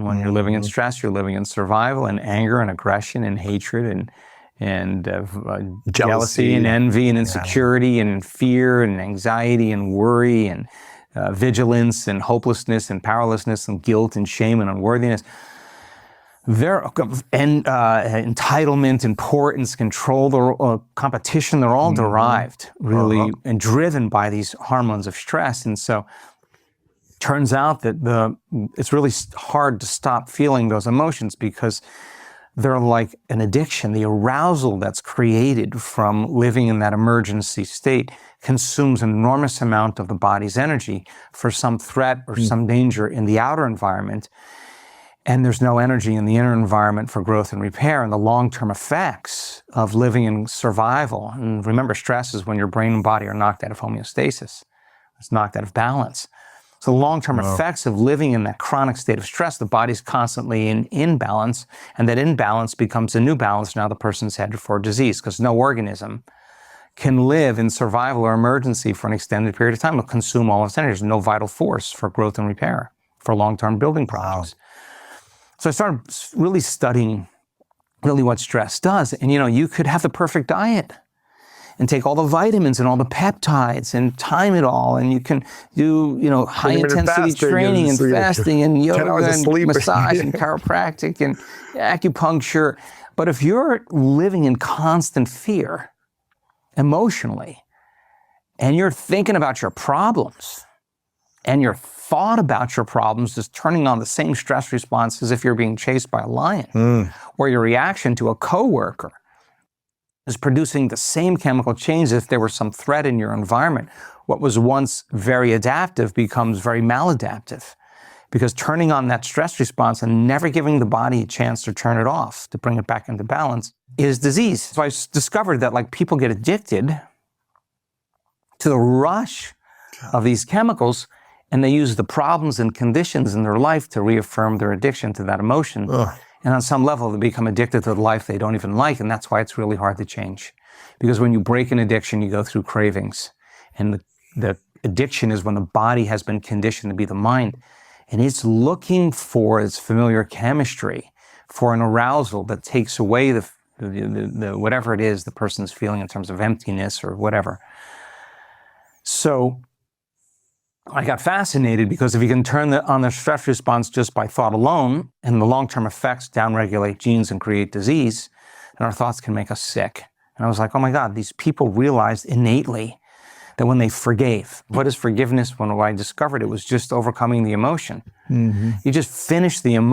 When you're living in stress, you're living in survival and anger and aggression and hatred and jealousy and envy and insecurity and fear and anxiety and worry and vigilance and hopelessness and powerlessness and guilt and shame and unworthiness. Entitlement, importance, control, competition, they're all derived really and driven by these hormones of stress. And so turns out that it's really hard to stop feeling those emotions because they're like an addiction. The arousal that's created from living in that emergency state consumes an enormous amount of the body's energy for some threat or some danger in the outer environment. And there's no energy in the inner environment for growth and repair, and the long-term effects of living in survival. And remember, stress is when your brain and body are knocked out of homeostasis. It's knocked out of balance. So the long-term effects of living in that chronic state of stress, the body's constantly in imbalance, and that imbalance becomes a new balance. Now the person's headed for disease because no organism can live in survival or emergency for an extended period of time. It'll consume all its energy. There's no vital force for growth and repair, for long-term building projects. So I started really studying really what stress does. And you could have the perfect diet and take all the vitamins and all the peptides and time it all. And you can do, high intensity training and fasting and yoga and massage and chiropractic and acupuncture. But if you're living in constant fear emotionally, and you're thinking about your problems, and your thought about your problems is turning on the same stress response as if you're being chased by a lion, or your reaction to a coworker is producing the same chemical change as if there were some threat in your environment. What was once very adaptive becomes very maladaptive, because turning on that stress response and never giving the body a chance to turn it off, to bring it back into balance, is disease. So I discovered that people get addicted to the rush of these chemicals, and they use the problems and conditions in their life to reaffirm their addiction to that emotion. And on some level, they become addicted to the life they don't even like. And that's why it's really hard to change. Because when you break an addiction, you go through cravings. And the addiction is when the body has been conditioned to be the mind. And it's looking for its familiar chemistry, for an arousal that takes away the whatever it is the person's feeling in terms of emptiness or whatever. So I got fascinated because if you can turn on the stress response just by thought alone, and the long-term effects downregulate genes and create disease, then our thoughts can make us sick. And I was like, oh my God, these people realized innately that when they forgave, what is forgiveness? When I discovered it was just overcoming the emotion. You just finish the emotion.